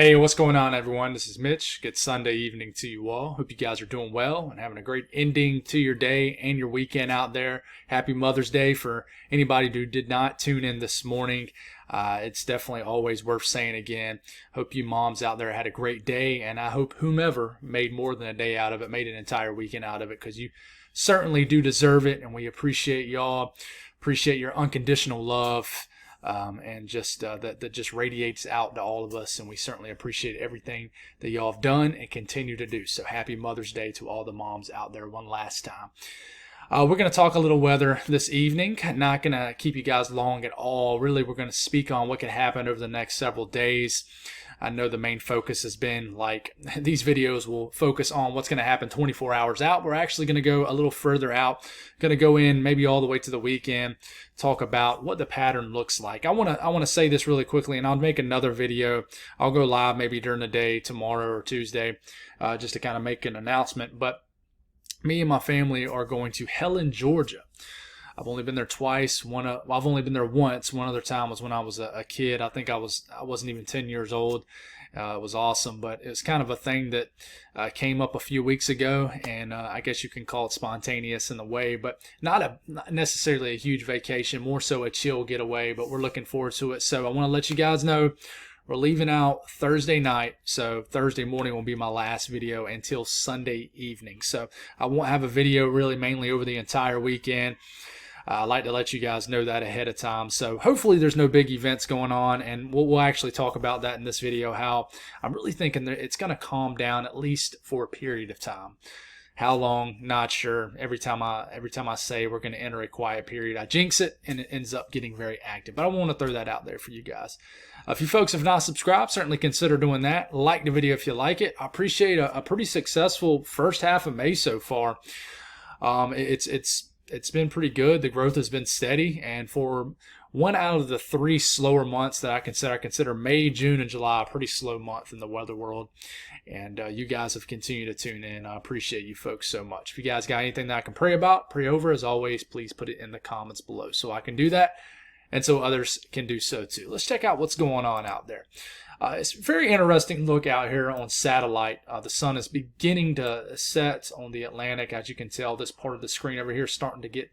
Hey, what's going on, everyone? This is Mitch. Good Sunday evening to you all. Hope you guys are doing well and having a great ending to your day and your weekend out there. Happy Mother's Day for anybody who did not tune in this morning. It's definitely always worth saying again. Hope you moms out there had a great day, and I hope whomever made more than a day out of it, made an entire weekend out of it, because you certainly do deserve it, and we appreciate y'all. Appreciate your unconditional love. And just that just radiates out to all of us, and we certainly appreciate everything that y'all have done and continue to do. So happy Mother's Day to all the moms out there one last time. We're going to talk a little weather this evening. Not going to keep you guys long at all. Really, we're going to speak on what could happen over the next several days. I know the main focus has been, like, these videos will focus on what's going to happen 24 hours out. We're actually going to go a little further out. Going to go in maybe all the way to the weekend, talk about what the pattern looks like. I want to say this really quickly, and I'll make another video. I'll go live maybe during the day tomorrow or Tuesday, just to kind of make an announcement. But me and my family are going to Helen, Georgia. I've only been there twice. I've only been there once. One other time was when I was a kid. I think I wasn't even 10 years old. It was awesome, but it was kind of a thing that came up a few weeks ago, and I guess you can call it spontaneous in a way, but not necessarily a huge vacation, more so a chill getaway, but we're looking forward to it. So I want to let you guys know we're leaving out Thursday night, so Thursday morning will be my last video until Sunday evening. So I won't have a video really mainly over the entire weekend. I like to let you guys know that ahead of time. So hopefully there's no big events going on, and we'll actually talk about that in this video, how I'm really thinking that it's going to calm down at least for a period of time. How long? Not sure. Every time I say we're going to enter a quiet period, I jinx it, and it ends up getting very active. But I want to throw that out there for you guys. If you folks have not subscribed, certainly consider doing that. Like the video if you like it. I appreciate a pretty successful first half of May so far. It's been pretty good. The growth has been steady, and for one out of the three slower months that I consider May, June, and July a pretty slow month in the weather world. And you guys have continued to tune in. I appreciate you folks so much. If you guys got anything that I can pray over, as always, please put it in the comments below so I can do that, and so others can do so too. Let's check out what's going on out there. It's a very interesting look out here on satellite. The sun is beginning to set on the Atlantic. As you can tell, this part of the screen over here is starting to get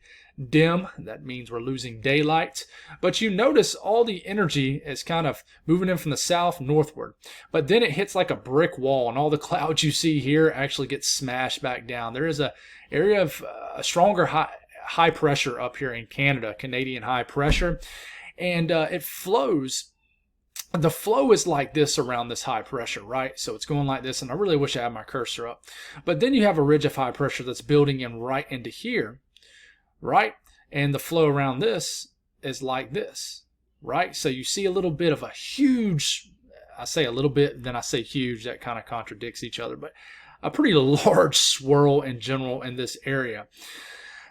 dim. That means we're losing daylight. But you notice all the energy is kind of moving in from the south northward. But then it hits like a brick wall, and all the clouds you see here actually get smashed back down. There is an area of a stronger high pressure up here in Canada, Canadian high pressure, and it flows. The flow is like this around this high pressure, right? So it's going like this, and I really wish I had my cursor up. But then you have a ridge of high pressure that's building in right into here, right? And the flow around this is like this, right? So you see a little bit of a huge, I say a little bit, then I say huge, that kind of contradicts each other, but a pretty large swirl in general in this area.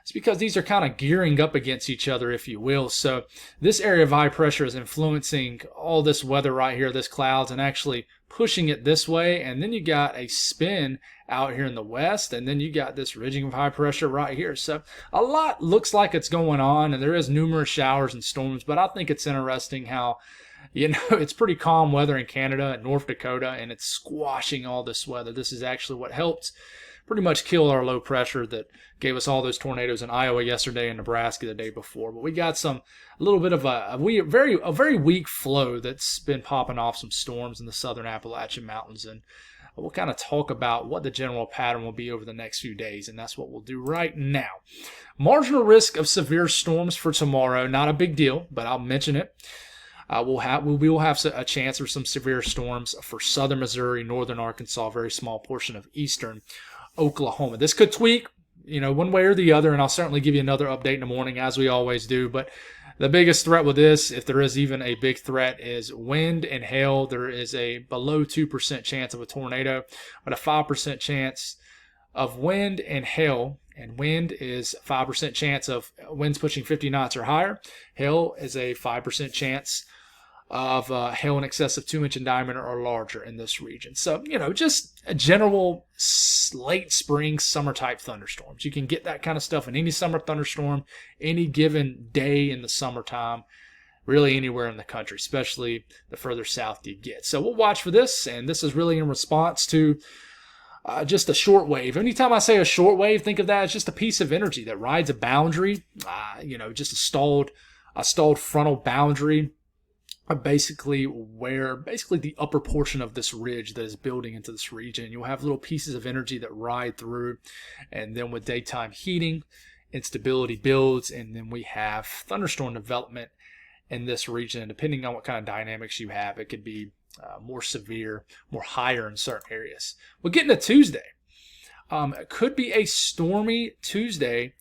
It's because these are kind of gearing up against each other, if you will. So this area of high pressure is influencing all this weather right here, this clouds, and actually pushing it this way. And then you got a spin out here in the west, and then you got this ridging of high pressure right here. So a lot looks like it's going on, and there is numerous showers and storms, but I think it's interesting how, you know, it's pretty calm weather in Canada and North Dakota, and it's squashing all this weather. This is actually what helped pretty much kill our low pressure that gave us all those tornadoes in Iowa yesterday and Nebraska the day before. But we got a little bit of a very weak flow that's been popping off some storms in the southern Appalachian Mountains, and we'll kind of talk about what the general pattern will be over the next few days, and that's what we'll do right now. Marginal risk of severe storms for tomorrow, not a big deal, but I'll mention it. We will have a chance for some severe storms for southern Missouri, northern Arkansas, very small portion of eastern Oklahoma. This could tweak, you know, one way or the other, and I'll certainly give you another update in the morning, as we always do. But the biggest threat with this, if there is even a big threat, is wind and hail. There is a below 2% chance of a tornado, but a 5% chance of wind and hail. And wind is 5% chance of winds pushing 50 knots or higher. Hail is a 5% chance of hail in excess of 2 inch in diameter or larger in this region. So, you know, just a general late spring, summer type thunderstorms. You can get that kind of stuff in any summer thunderstorm, any given day in the summertime. really anywhere in the country, especially the further south you get. So we'll watch for this, and this is really in response to just a short wave. Anytime I say a short wave, think of that as just a piece of energy that rides a boundary, just a stalled frontal boundary, basically the upper portion of this ridge that is building into this region. You'll have little pieces of energy that ride through, and then with daytime heating, instability builds, and then we have thunderstorm development in this region. And depending on what kind of dynamics you have, it could be more severe, more higher in certain areas. We'll get into Tuesday. It could be a stormy Tuesday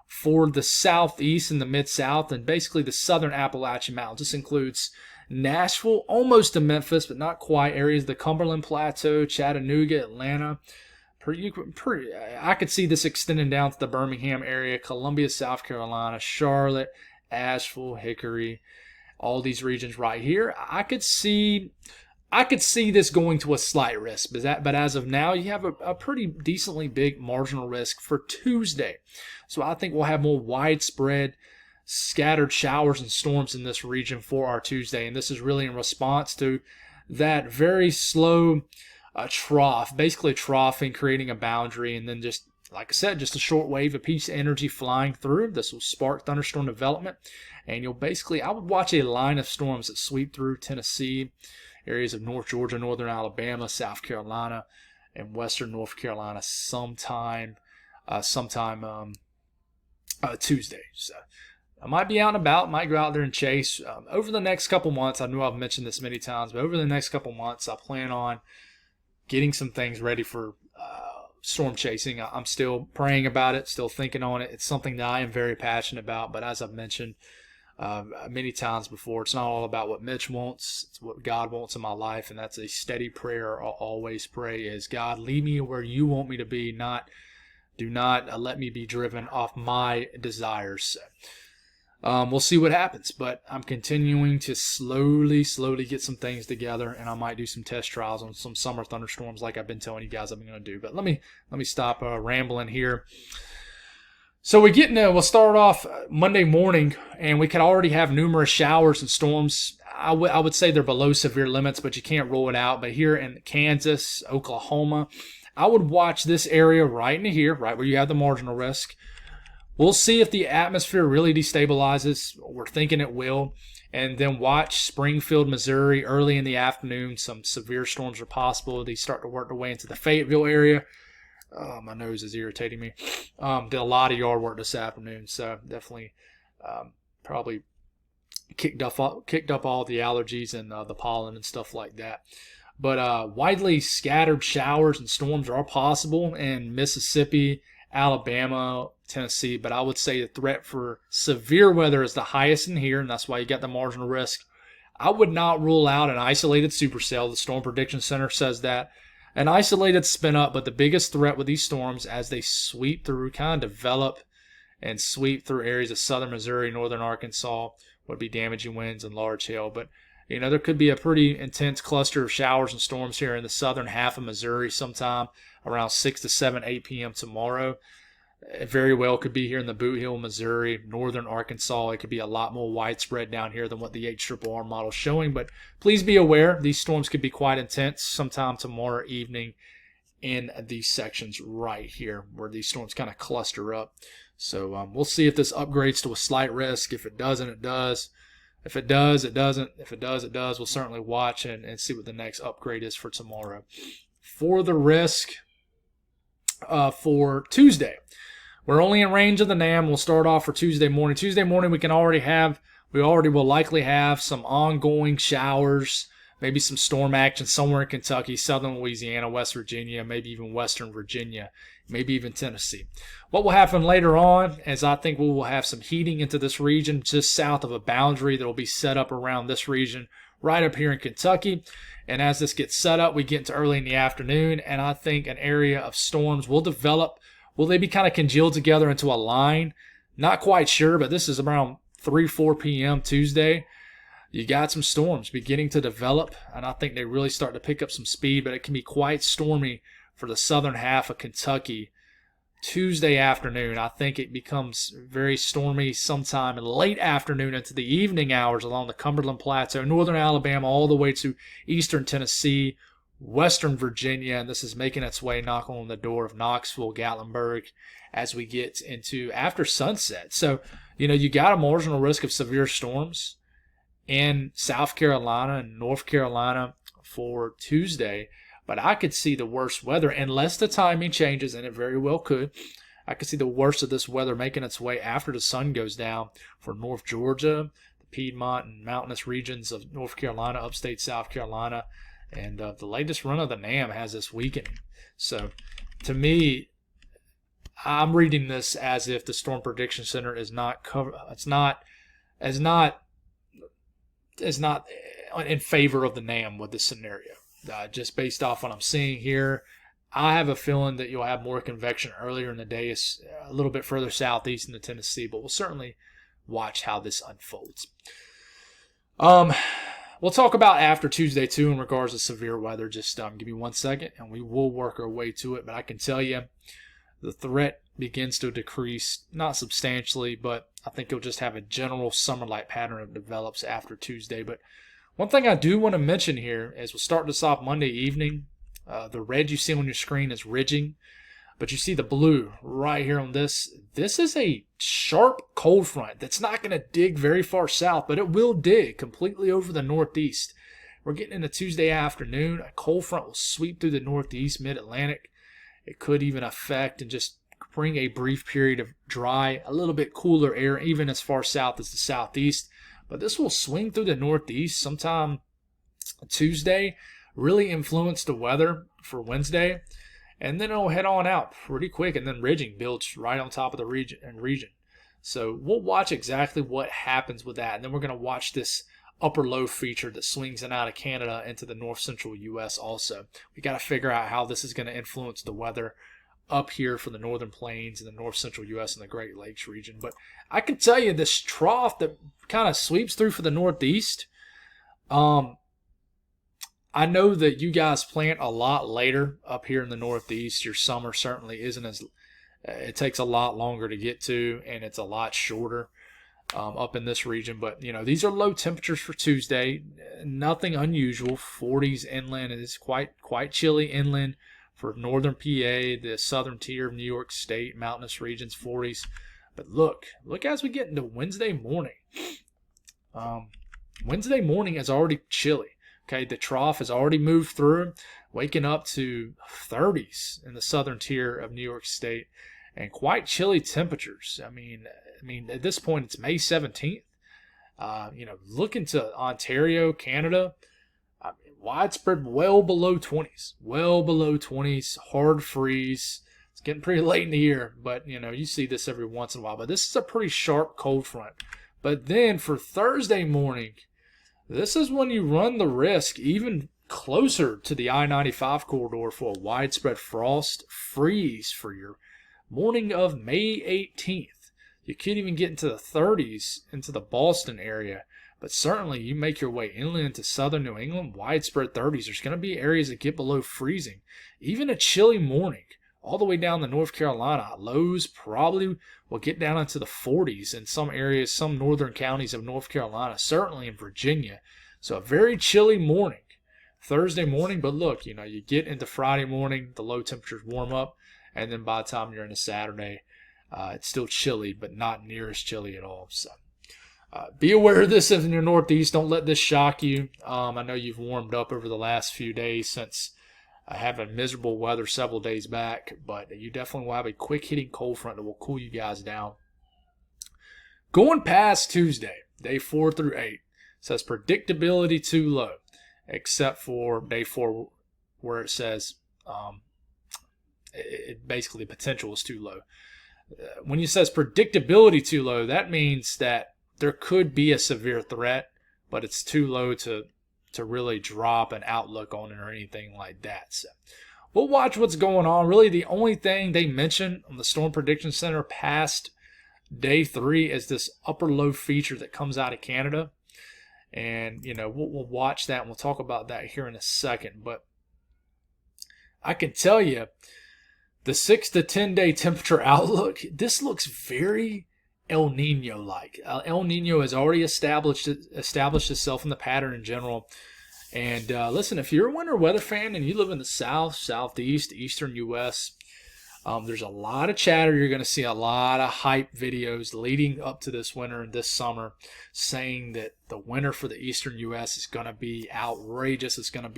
for the southeast and the mid-south and basically the southern Appalachian Mountains. This includes Nashville, almost to Memphis, but not quite, areas of the Cumberland Plateau, Chattanooga, Atlanta. I could see this extending down to the Birmingham area, Columbia, South Carolina, Charlotte, Asheville, Hickory, all these regions right here. I could see this going to a slight risk, but as of now, you have a pretty decently big marginal risk for Tuesday. So I think we'll have more widespread scattered showers and storms in this region for our Tuesday, and this is really in response to that very slow trough, basically troughing, creating a boundary, and then just, like I said, just a short wave, a piece of energy flying through. This will spark thunderstorm development, and I would watch a line of storms that sweep through Tennessee, areas of North Georgia, northern Alabama, South Carolina, and western North Carolina sometime Tuesday. So I might be out and about, might go out there and chase. Over the next couple months, I know I've mentioned this many times, but over the next couple months, I plan on getting some things ready for storm chasing. I'm still praying about it, still thinking on it. It's something that I am very passionate about, but as I've mentioned many times before, it's not all about what Mitch wants. It's what God wants in my life, and that's a steady prayer I'll always pray is, God, lead me where you want me to be, do not let me be driven off my desires. We'll see what happens, but I'm continuing to slowly get some things together, and I might do some test trials on some summer thunderstorms like I've been telling you guys I'm going to do. But let me stop rambling here. So we'll start off Monday morning, and we could already have numerous showers and storms. I would say they're below severe limits, but you can't rule it out. But here in Kansas, Oklahoma, I would watch this area right into here, right where you have the marginal risk. We'll see if the atmosphere really destabilizes. We're thinking it will. And then watch Springfield, Missouri, early in the afternoon. Some severe storms are possible. They start to work their way into the Fayetteville area. My nose is irritating me. Did a lot of yard work this afternoon, so definitely probably kicked up all the allergies and the pollen and stuff like that. But widely scattered showers and storms are possible in Mississippi, Alabama, Tennessee, but I would say the threat for severe weather is the highest in here, and that's why you got the marginal risk. I would not rule out an isolated supercell. The Storm Prediction Center says that. An isolated spin up, but the biggest threat with these storms as they sweep through, kind of develop and sweep through areas of southern Missouri, northern Arkansas, would be damaging winds and large hail. But there could be a pretty intense cluster of showers and storms here in the southern half of Missouri sometime around 6 to 7, 8 p.m. tomorrow. It very well could be here in the Boot Hill, Missouri, northern Arkansas. It could be a lot more widespread down here than what the HRRR model is showing. But please be aware, these storms could be quite intense sometime tomorrow evening in these sections right here where these storms kind of cluster up. So we'll see if this upgrades to a slight risk. If it doesn't, it does. If it does, it doesn't. If it does, it does. We'll certainly watch and see what the next upgrade is for tomorrow. For the risk for Tuesday, we're only in range of the NAM. We'll start off for Tuesday morning. Tuesday morning, we already will likely have some ongoing showers, maybe some storm action somewhere in Kentucky, southern Louisiana, West Virginia, maybe even western Virginia, maybe even Tennessee. What will happen later on is I think we will have some heating into this region just south of a boundary that will be set up around this region right up here in Kentucky. And as this gets set up, we get into early in the afternoon, and I think an area of storms will develop. Will they be kind of congealed together into a line? Not quite sure, but this is around 3, 4 p.m. Tuesday. You got some storms beginning to develop, and I think they really start to pick up some speed, but it can be quite stormy for the southern half of Kentucky Tuesday afternoon, I think it becomes very stormy sometime in late afternoon into the evening hours along the Cumberland Plateau, northern Alabama, all the way to eastern Tennessee, western Virginia, and this is making its way knocking on the door of Knoxville, Gatlinburg, as we get into after sunset. So, you got a marginal risk of severe storms in South Carolina and North Carolina for Tuesday. But I could see the worst weather, unless the timing changes, and it very well could. I could see the worst of this weather making its way after the sun goes down for North Georgia, the Piedmont and mountainous regions of North Carolina, upstate South Carolina, and the latest run of the NAM has this weakening. So, to me, I'm reading this as if the Storm Prediction Center is not in favor of the NAM with this scenario. Just based off what I'm seeing here, I have a feeling that you'll have more convection earlier in the day. It's a little bit further southeast into Tennessee, but we'll certainly watch how this unfolds. We'll talk about after Tuesday, too, in regards to severe weather. Just give me 1 second, and we will work our way to it. But I can tell you the threat begins to decrease, not substantially, but I think you'll just have a general summer-like pattern that develops after Tuesday. But one thing I do want to mention here is we'll start this off Monday evening. The red you see on your screen is ridging, but you see the blue right here on this. This is a sharp cold front that's not going to dig very far south, but it will dig completely over the northeast. We're getting into Tuesday afternoon. A cold front will sweep through the northeast, mid-Atlantic. It could even affect and just bring a brief period of dry, a little bit cooler air, even as far south as the southeast. But this will swing through the northeast sometime Tuesday, really influence the weather for Wednesday, and then it'll head on out pretty quick, and then ridging builds right on top of the region. So we'll watch exactly what happens with that, and then we're going to watch this upper low feature that swings in out of Canada into the north central U.S. also. We got to figure out how this is going to influence the weather up here for the northern plains and the north central U.S. and the Great Lakes region. But I can tell you this trough that kind of sweeps through for the northeast, I know that you guys plant a lot later up here in the northeast. Your summer certainly isn't as, it takes a lot longer to get to, and it's a lot shorter up in this region. But, these are low temperatures for Tuesday. Nothing unusual. 40s inland. It is quite chilly inland for northern PA, the southern tier of New York State, mountainous regions, 40s. But look as we get into Wednesday morning. Wednesday morning is already chilly. Okay, the trough has already moved through, waking up to 30s in the southern tier of New York State, and quite chilly temperatures. I mean, at this point, it's May 17th. Look into Ontario, Canada. Widespread well below 20s, hard freeze. It's getting pretty late in the year, but you see this every once in a while. But this is a pretty sharp cold front. But then for Thursday morning, this is when you run the risk even closer to the I-95 corridor for a widespread frost freeze for your morning of May 18th. You could even get into the 30s into the Boston area. But certainly, you make your way inland to southern New England, widespread 30s. There's going to be areas that get below freezing. Even a chilly morning, all the way down to North Carolina. Lows probably will get down into the 40s in some areas, some northern counties of North Carolina, certainly in Virginia. So a very chilly morning, Thursday morning. But look, you get into Friday morning, the low temperatures warm up, and then by the time you're into Saturday, it's still chilly, but not near as chilly at all. So. Be aware of this in your northeast. Don't let this shock you. I know you've warmed up over the last few days since having miserable weather several days back, but you definitely will have a quick hitting cold front that will cool you guys down. Going past Tuesday, day 4 through 8, says predictability too low, except for day 4 where it says basically potential is too low. When it says predictability too low, that means that there could be a severe threat, but it's too low to really drop an outlook on it or anything like that. So we'll watch what's going on. Really, the only thing they mention on the Storm Prediction Center past day 3 is this upper low feature that comes out of Canada. And, we'll watch that, and we'll talk about that here in a second. But I can tell you The 6 to 10 day temperature outlook, this looks very El Nino like. El Nino has already established itself in the pattern in general. And listen, if you're a winter weather fan and you live in the south, southeast, eastern U.S., there's a lot of chatter. You're going to see a lot of hype videos leading up to this winter and this summer saying that the winter for the eastern U.S. is going to be outrageous. It's going to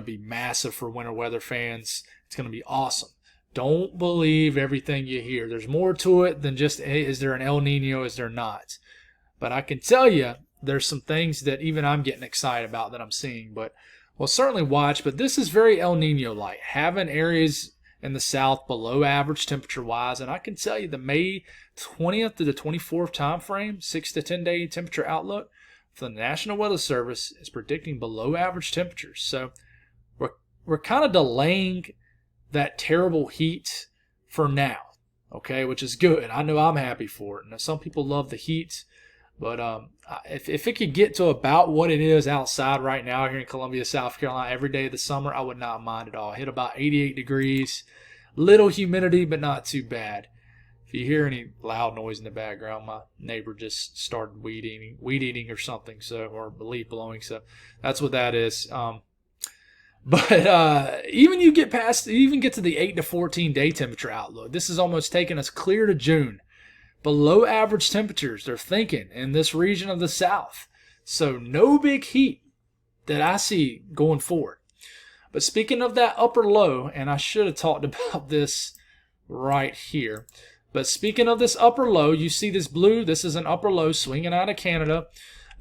be massive for winter weather fans. It's going to be awesome. Don't believe everything you hear. There's more to it than just, hey, is there an El Nino? Is there not? But I can tell you there's some things that even I'm getting excited about that I'm seeing. But we'll certainly watch. But this is very El Nino-like, having areas in the south below average temperature-wise. And I can tell you the May 20th to the 24th time frame, 6 to 10 day temperature outlook for the National Weather Service is predicting below average temperatures. So we're kind of delaying that terrible heat for now, okay, which is good. I know I'm happy for it. Now, some people love the heat, but if it could get to about what it is outside right now here in Columbia, South Carolina, every day of the summer, I would not mind at all. Hit about 88 degrees, little humidity, but not too bad. If you hear any loud noise in the background, my neighbor just started weed eating or something, or a leaf blowing, so that's what that is. But even get to the 8 to 14 day temperature outlook. This is almost taking us clear to June. Below average temperatures, they're thinking, in this region of the South. So no big heat that I see going forward. But speaking of that upper low, and I should have talked about this right here. But speaking of this upper low, you see this blue. This is an upper low swinging out of Canada.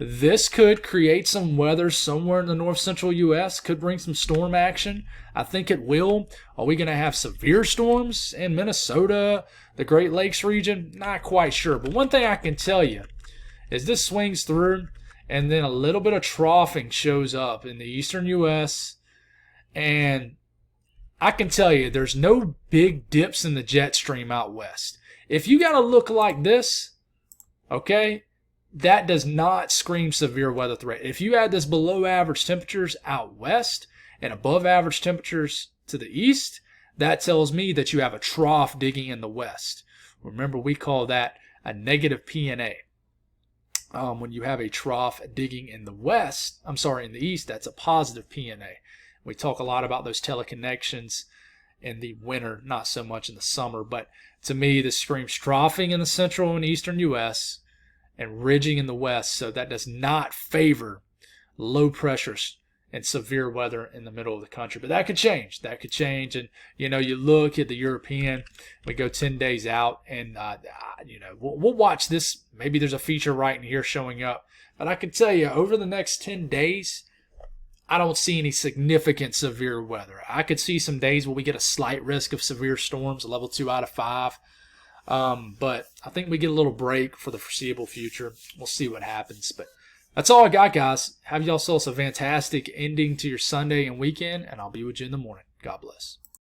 This could create some weather somewhere in the north central U.S. Could bring some storm action. I think it will. Are we going to have severe storms in Minnesota, the Great Lakes region? Not quite sure. But one thing I can tell you is this swings through, and then a little bit of troughing shows up in the eastern U.S. And I can tell you there's no big dips in the jet stream out west. If you got to look like this, okay, that does not scream severe weather threat. If you add this below average temperatures out west and above average temperatures to the east, that tells me that you have a trough digging in the west. Remember, we call that a negative PNA. When you have a trough digging in the east, that's a positive PNA. We talk a lot about those teleconnections in the winter, not so much in the summer. But to me, this screams troughing in the central and eastern U.S., and ridging in the west, so that does not favor low pressures and severe weather in the middle of the country. But that could change. And, you look at the European, we go 10 days out, and, we'll watch this. Maybe there's a feature right in here showing up. But I can tell you, over the next 10 days, I don't see any significant severe weather. I could see some days where we get a slight risk of severe storms, a level 2 out of 5. But I think we get a little break for the foreseeable future. We'll see what happens. But that's all I got, guys. Have y'all yourselves a fantastic ending to your Sunday and weekend, and I'll be with you in the morning. God bless.